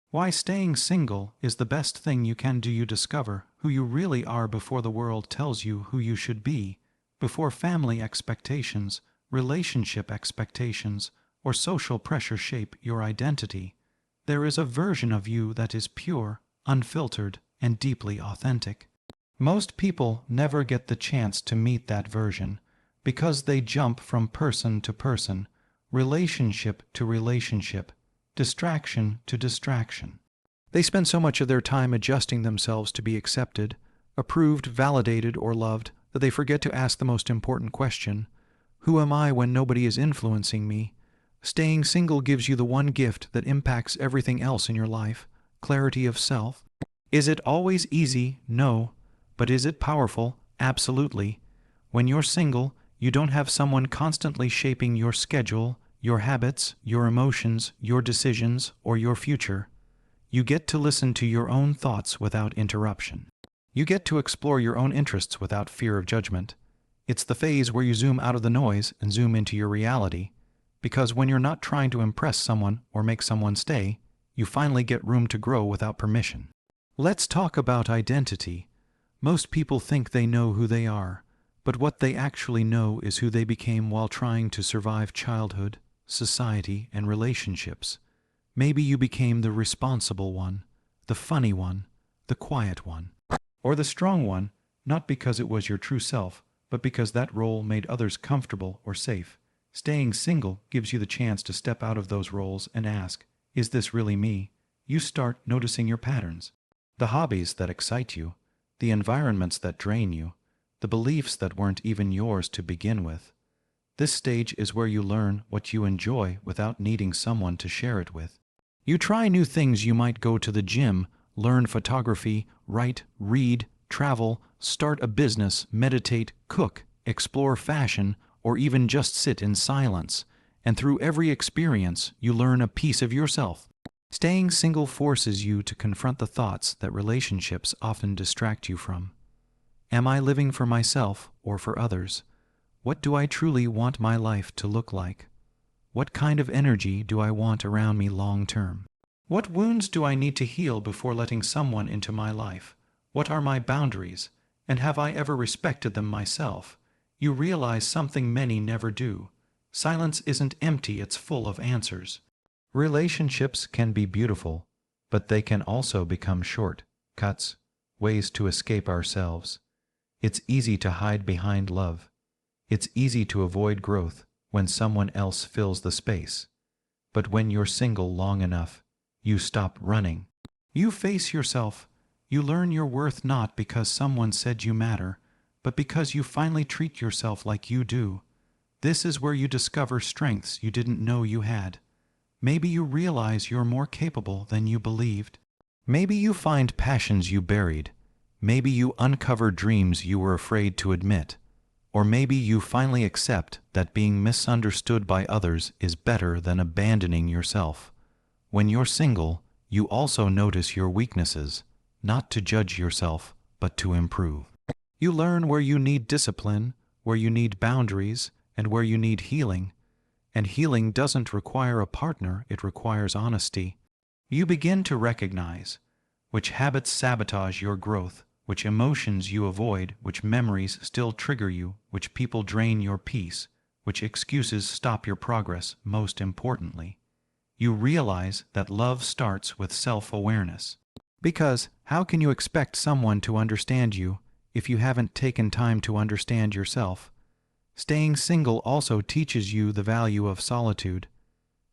Why staying single is the best thing you can do. You discover who you really are before the world tells you who you should be, before family expectations, relationship expectations, or social pressure shape your identity. There is a version of you that is pure, unfiltered, and deeply authentic. Most people never get the chance to meet that version because they jump from person to person, relationship to relationship, distraction to distraction. They spend so much of their time adjusting themselves to be accepted, approved, validated, or loved that they forget to ask the most important question: who am I when nobody is influencing me? Staying single gives you the one gift that impacts everything else in your life: clarity of self. Is it always easy? No. But is it powerful? Absolutely. When you're single, you don't have someone constantly shaping your schedule, your habits, your emotions, your decisions, or your future. You get to listen to your own thoughts without interruption. You get to explore your own interests without fear of judgment. It's the phase where you zoom out of the noise and zoom into your reality, because when you're not trying to impress someone or make someone stay, you finally get room to grow without permission. Let's talk about identity. Most people think they know who they are, but what they actually know is who they became while trying to survive childhood, society, and relationships. Maybe you became the responsible one, the funny one, the quiet one, or the strong one, not because it was your true self, but because that role made others comfortable or safe. Staying single gives you the chance to step out of those roles and ask, is this really me? You start noticing your patterns, the hobbies that excite you, the environments that drain you, the beliefs that weren't even yours to begin with. This stage is where you learn what you enjoy without needing someone to share it with. You try new things. You might go to the gym, learn photography, write, read, travel, start a business, meditate, cook, explore fashion, or even just sit in silence. And through every experience, you learn a piece of yourself. Staying single forces you to confront the thoughts that relationships often distract you from. Am I living for myself or for others? What do I truly want my life to look like? What kind of energy do I want around me long term? What wounds do I need to heal before letting someone into my life? What are my boundaries? And have I ever respected them myself? You realize something many never do. Silence isn't empty, it's full of answers. Relationships can be beautiful, but they can also become shortcuts, ways to escape ourselves. It's easy to hide behind love. It's easy to avoid growth when someone else fills the space. But when you're single long enough, you stop running. You face yourself. You learn your worth not because someone said you matter, but because you finally treat yourself like you do. This is where you discover strengths you didn't know you had. Maybe you realize you're more capable than you believed. Maybe you find passions you buried. Maybe you uncover dreams you were afraid to admit. Or maybe you finally accept that being misunderstood by others is better than abandoning yourself. When you're single, you also notice your weaknesses, not to judge yourself, but to improve. You learn where you need discipline, where you need boundaries, and where you need healing. And healing doesn't require a partner, it requires honesty. You begin to recognize which habits sabotage your growth, which emotions you avoid, which memories still trigger you, which people drain your peace, which excuses stop your progress. Most importantly, you realize that love starts with self-awareness. Because how can you expect someone to understand you if you haven't taken time to understand yourself? Staying single also teaches you the value of solitude.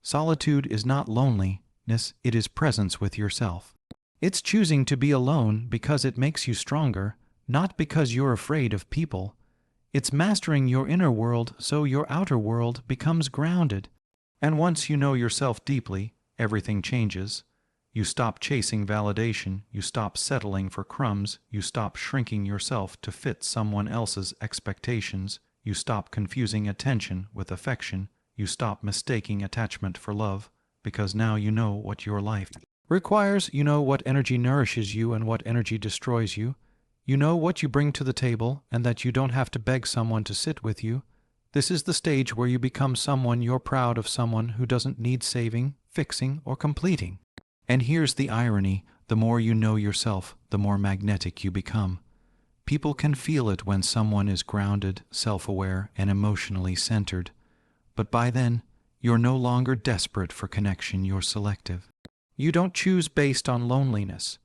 Solitude is not loneliness, it is presence with yourself. It's choosing to be alone because it makes you stronger, not because you're afraid of people. It's mastering your inner world so your outer world becomes grounded. And once you know yourself deeply, everything changes. You stop chasing validation, you stop settling for crumbs, you stop shrinking yourself to fit someone else's expectations. You stop confusing attention with affection. You stop mistaking attachment for love, because now you know what your life requires. You know what energy nourishes you and what energy destroys you. You know what you bring to the table and that you don't have to beg someone to sit with you. This is the stage where you become someone you're proud of, someone who doesn't need saving, fixing, or completing. And here's the irony: the more you know yourself, the more magnetic you become. People can feel it when someone is grounded, self-aware, and emotionally centered. But by then, you're no longer desperate for connection, you're selective. You don't choose based on loneliness.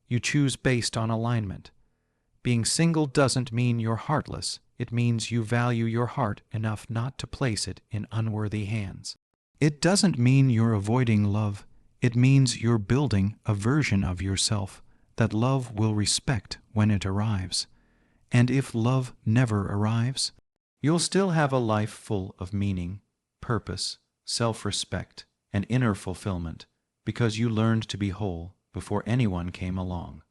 You choose based on alignment. Being single doesn't mean you're heartless. It means you value your heart enough not to place it in unworthy hands. It doesn't mean you're avoiding love. It means you're building a version of yourself that love will respect when it arrives. And if love never arrives, you'll still have a life full of meaning, purpose, self-respect, and inner fulfillment, because you learned to be whole before anyone came along.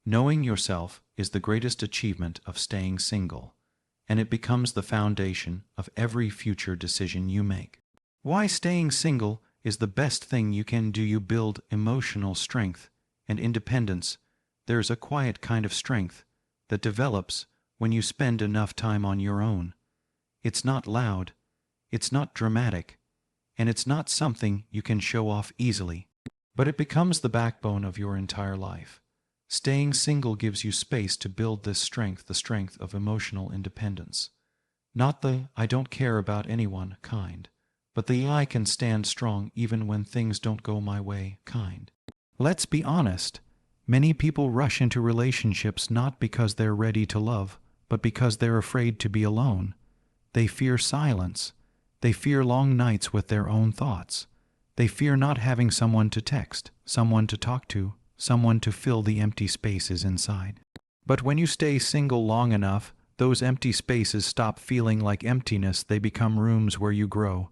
Knowing yourself is the greatest achievement of staying single, and it becomes the foundation of every future decision you make. Why staying single is the best thing you can do. You build emotional strength and independence. There's a quiet kind of strength that develops when you spend enough time on your own. It's not loud, it's not dramatic, and it's not something you can show off easily, but it becomes the backbone of your entire life. Staying single gives you space to build this strength, the strength of emotional independence. Not the "I don't care about anyone" kind, but the "I can stand strong even when things don't go my way" kind. Let's be honest, many people rush into relationships not because they're ready to love, but because they're afraid to be alone. They fear silence. They fear long nights with their own thoughts. They fear not having someone to text, someone to talk to, someone to fill the empty spaces inside. But when you stay single long enough, those empty spaces stop feeling like emptiness. They become rooms where you grow.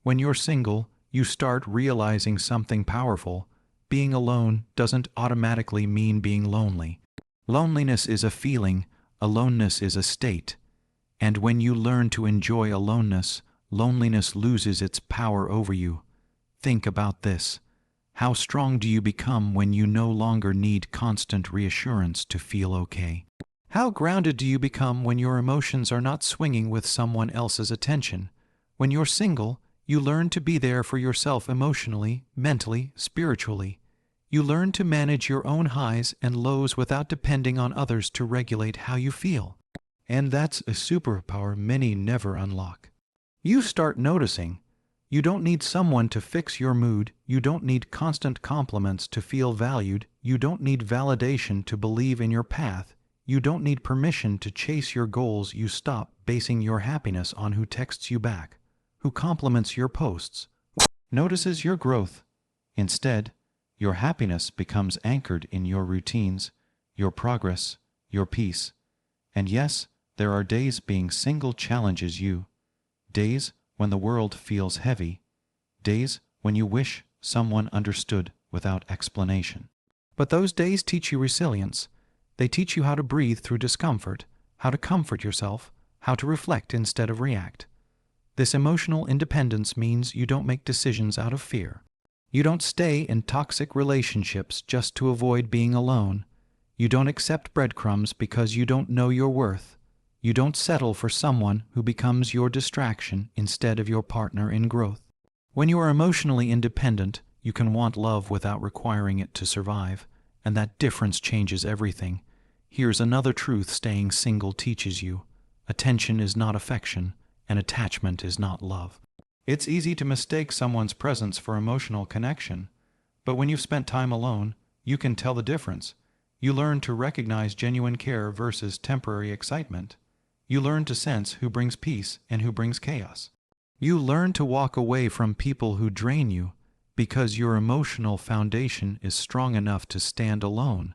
When you're single, you start realizing something powerful. Being alone doesn't automatically mean being lonely. Loneliness is a feeling, aloneness is a state. And when you learn to enjoy aloneness, loneliness loses its power over you. Think about this. How strong do you become when you no longer need constant reassurance to feel okay? How grounded do you become when your emotions are not swinging with someone else's attention? When you're single, you learn to be there for yourself emotionally, mentally, spiritually. You learn to manage your own highs and lows without depending on others to regulate how you feel. And that's a superpower many never unlock. You start noticing. You don't need someone to fix your mood. You don't need constant compliments to feel valued. You don't need validation to believe in your path. You don't need permission to chase your goals. You stop basing your happiness on who texts you back, who compliments your posts, notices your growth. Instead, your happiness becomes anchored in your routines, your progress, your peace. And yes, there are days being single challenges you. Days when the world feels heavy. Days when you wish someone understood without explanation. But those days teach you resilience. They teach you how to breathe through discomfort, how to comfort yourself, how to reflect instead of react. This emotional independence means you don't make decisions out of fear. You don't stay in toxic relationships just to avoid being alone. You don't accept breadcrumbs because you don't know your worth. You don't settle for someone who becomes your distraction instead of your partner in growth. When you are emotionally independent, you can want love without requiring it to survive, and that difference changes everything. Here's another truth staying single teaches you. Attention is not affection, and attachment is not love. It's easy to mistake someone's presence for emotional connection, but when you've spent time alone, you can tell the difference. You learn to recognize genuine care versus temporary excitement. You learn to sense who brings peace and who brings chaos. You learn to walk away from people who drain you because your emotional foundation is strong enough to stand alone.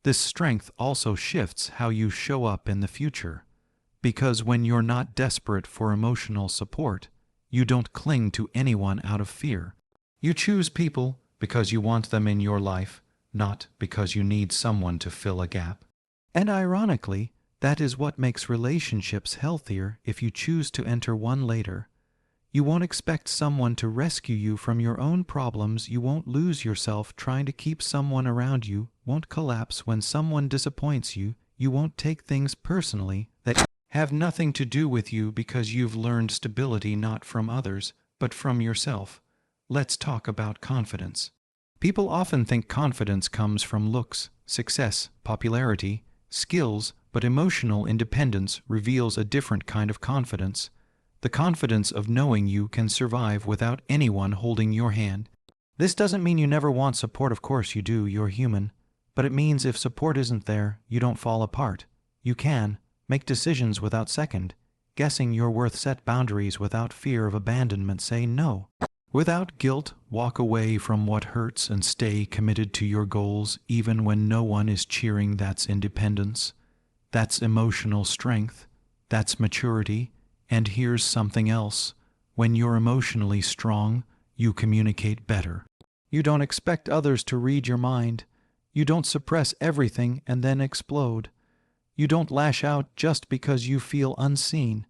This strength also shifts how you show up in the future, because when you're not desperate for emotional support, you don't cling to anyone out of fear. You choose people because you want them in your life, not because you need someone to fill a gap. And ironically, that is what makes relationships healthier. If you choose to enter one later, you won't expect someone to rescue you from your own problems. You won't lose yourself trying to keep someone around. You won't collapse when someone disappoints you. You won't take things personally that have nothing to do with you because you've learned stability not from others, but from yourself. Let's talk about confidence. People often think confidence comes from looks, success, popularity, skills, but emotional independence reveals a different kind of confidence. The confidence of knowing you can survive without anyone holding your hand. This doesn't mean you never want support, of course you do, you're human. But it means if support isn't there, you don't fall apart. You can make decisions without second guessing your worth, set boundaries without fear of abandonment, say no. Without guilt, walk away from what hurts and stay committed to your goals even when no one is cheering. That's independence. That's emotional strength. That's maturity. And here's something else. When you're emotionally strong, you communicate better. You don't expect others to read your mind. You don't suppress everything and then explode. You don't lash out just because you feel unseen.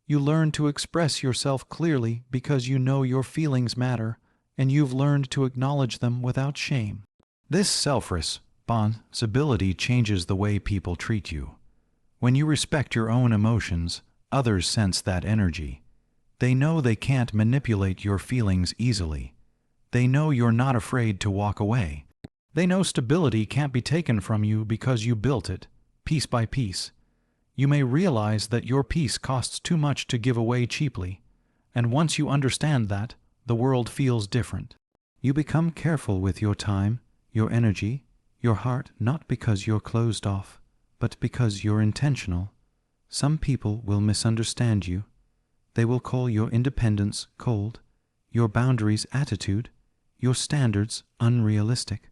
You learn to express yourself clearly because you know your feelings matter, and you've learned to acknowledge them without shame. This self-responsibility changes the way people treat you. When you respect your own emotions, others sense that energy. They know they can't manipulate your feelings easily. They know you're not afraid to walk away. They know stability can't be taken from you because you built it, piece by piece. You may realize that your peace costs too much to give away cheaply, and once you understand that, the world feels different. You become careful with your time, your energy, your heart, not because you're closed off, but because you're intentional. Some people will misunderstand you. They will call your independence cold, your boundaries attitude, your standards unrealistic.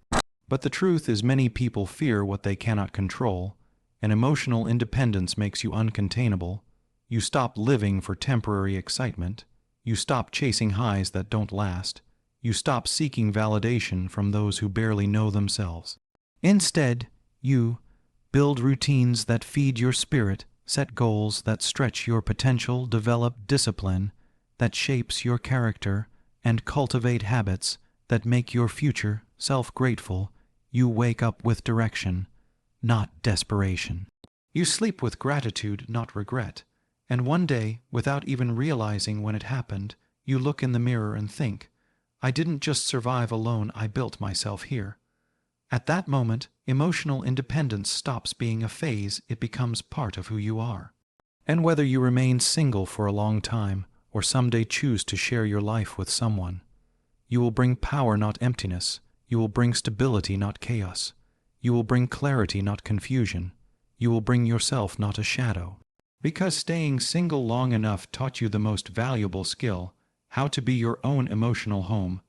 But the truth is many people fear what they cannot control, and emotional independence makes you uncontainable. You stop living for temporary excitement. You stop chasing highs that don't last. You stop seeking validation from those who barely know themselves. Instead, you build routines that feed your spirit, set goals that stretch your potential, develop discipline that shapes your character, and cultivate habits that make your future self grateful. You wake up with direction, not desperation. You sleep with gratitude, not regret. And one day, without even realizing when it happened, you look in the mirror and think, I didn't just survive alone, I built myself here. At that moment, emotional independence stops being a phase, it becomes part of who you are. And whether you remain single for a long time, or someday choose to share your life with someone, you will bring power, not emptiness. You will bring stability, not chaos. You will bring clarity, not confusion. You will bring yourself, not a shadow. Because staying single long enough taught you the most valuable skill, how to be your own emotional home.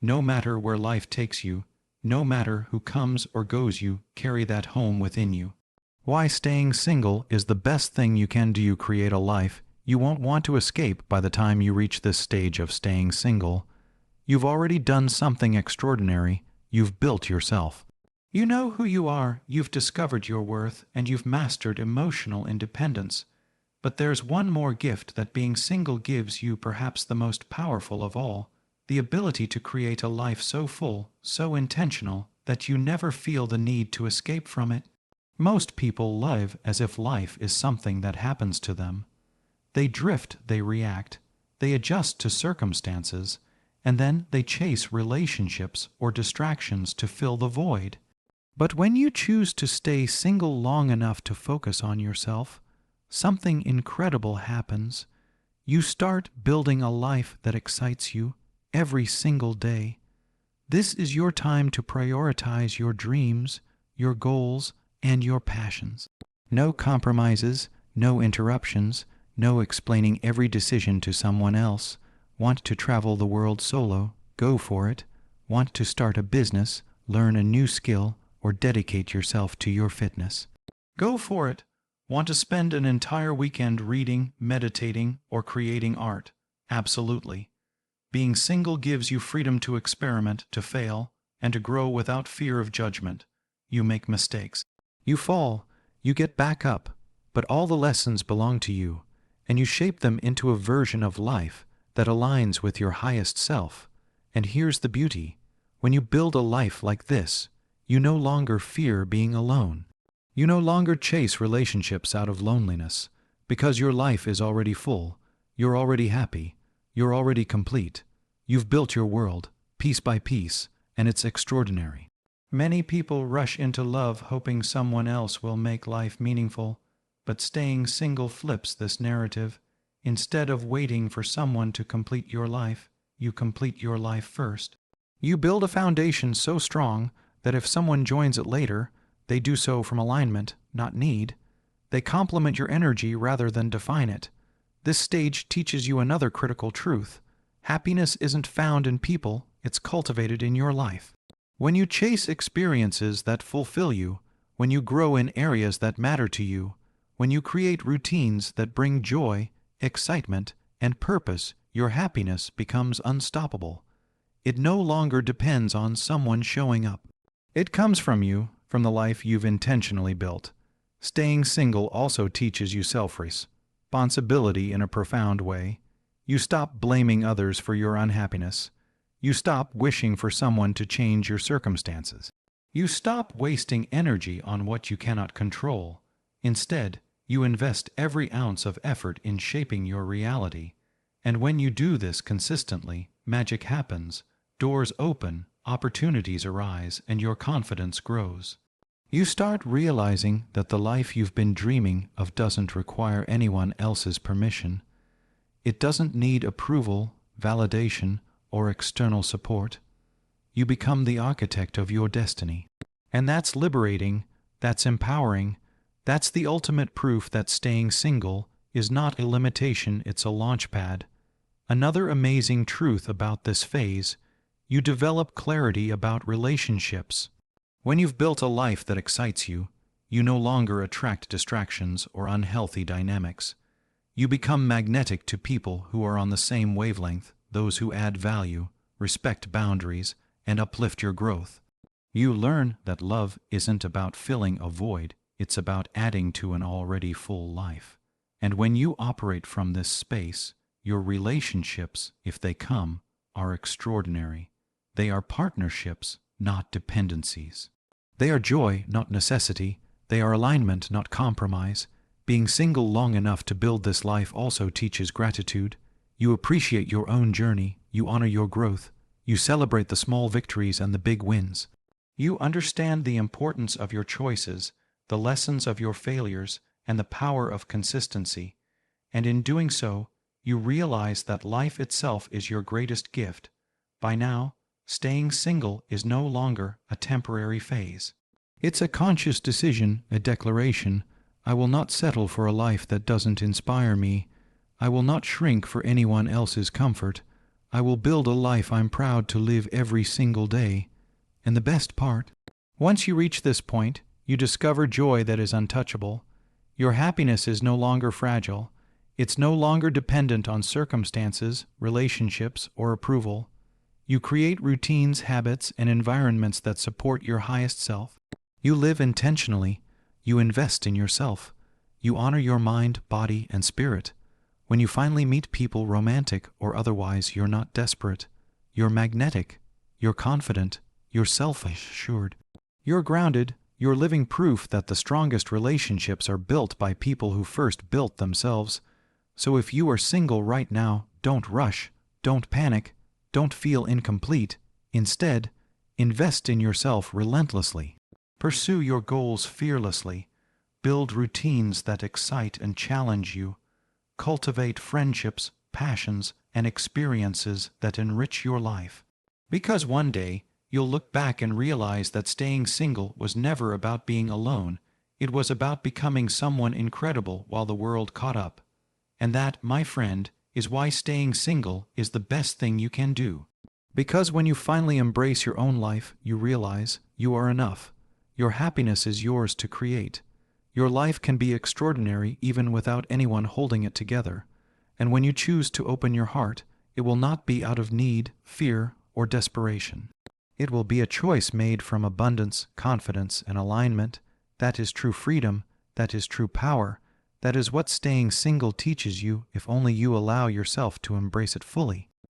No matter where life takes you, no matter who comes or goes, you carry that home within you. Why staying single is the best thing you can do. You create a life you won't want to escape by the time you reach this stage of staying single. You've already done something extraordinary. You've built yourself. You know who you are, you've discovered your worth, and you've mastered emotional independence. But there's one more gift that being single gives you, perhaps the most powerful of all, the ability to create a life so full, so intentional, that you never feel the need to escape from it. Most people live as if life is something that happens to them. They drift, they react, they adjust to circumstances, and then they chase relationships or distractions to fill the void. But when you choose to stay single long enough to focus on yourself, something incredible happens. You start building a life that excites you every single day. This is your time to prioritize your dreams, your goals, and your passions. No compromises, no interruptions, no explaining every decision to someone else. Want to travel the world solo? Go for it. Want to start a business, learn a new skill, or dedicate yourself to your fitness? Go for it. Want to spend an entire weekend reading, meditating, or creating art? Absolutely. Being single gives you freedom to experiment, to fail, and to grow without fear of judgment. You make mistakes. You fall. You get back up. But all the lessons belong to you, and you shape them into a version of life that aligns with your highest self. And here's the beauty. When you build a life like this, you no longer fear being alone. You no longer chase relationships out of loneliness, because your life is already full, you're already happy, you're already complete. You've built your world, piece by piece, and it's extraordinary. Many people rush into love hoping someone else will make life meaningful, but staying single flips this narrative. Instead of waiting for someone to complete your life, you complete your life first. You build a foundation so strong that if someone joins it later, they do so from alignment, not need. They complement your energy rather than define it. This stage teaches you another critical truth. Happiness isn't found in people, it's cultivated in your life. When you chase experiences that fulfill you, when you grow in areas that matter to you, when you create routines that bring joy, excitement, and purpose, your happiness becomes unstoppable. It no longer depends on someone showing up. It comes from you, from the life you've intentionally built. Staying single also teaches you self-responsibility in a profound way. You stop blaming others for your unhappiness. You stop wishing for someone to change your circumstances. You stop wasting energy on what you cannot control. Instead, you invest every ounce of effort in shaping your reality. And when you do this consistently, magic happens. Doors open, opportunities arise, and your confidence grows. You start realizing that the life you've been dreaming of doesn't require anyone else's permission. It doesn't need approval, validation, or external support. You become the architect of your destiny. And that's liberating, that's empowering, that's the ultimate proof that staying single is not a limitation, it's a launch pad. Another amazing truth about this phase: you develop clarity about relationships. When you've built a life that excites you, you no longer attract distractions or unhealthy dynamics. You become magnetic to people who are on the same wavelength, those who add value, respect boundaries, and uplift your growth. You learn that love isn't about filling a void, it's about adding to an already full life. And when you operate from this space, your relationships, if they come, are extraordinary. They are partnerships, not dependencies. They are joy, not necessity. They are alignment, not compromise. Being single long enough to build this life also teaches gratitude. You appreciate your own journey, you honor your growth, you celebrate the small victories and the big wins. You understand the importance of your choices, the lessons of your failures, and the power of consistency. And in doing so, you realize that life itself is your greatest gift. By now, staying single is no longer a temporary phase. It's a conscious decision, a declaration. I will not settle for a life that doesn't inspire me. I will not shrink for anyone else's comfort. I will build a life I'm proud to live every single day. And the best part, once you reach this point, you discover joy that is untouchable. Your happiness is no longer fragile. It's no longer dependent on circumstances, relationships, or approval. You create routines, habits, and environments that support your highest self. You live intentionally. You invest in yourself. You honor your mind, body, and spirit. When you finally meet people, romantic or otherwise, you're not desperate. You're magnetic. You're confident. You're self-assured. You're grounded. You're living proof that the strongest relationships are built by people who first built themselves. So if you are single right now, don't rush. Don't panic. Don't feel incomplete. Instead, invest in yourself relentlessly. Pursue your goals fearlessly. Build routines that excite and challenge you. Cultivate friendships, passions, and experiences that enrich your life. Because one day, you'll look back and realize that staying single was never about being alone. It was about becoming someone incredible while the world caught up. And that, my friend, is why staying single is the best thing you can do. Because when you finally embrace your own life, you realize you are enough. Your happiness is yours to create. Your life can be extraordinary even without anyone holding it together. And when you choose to open your heart, it will not be out of need, fear, or desperation. It will be a choice made from abundance, confidence, and alignment. That is true freedom. That is true power. That is what staying single teaches you if only you allow yourself to embrace it fully.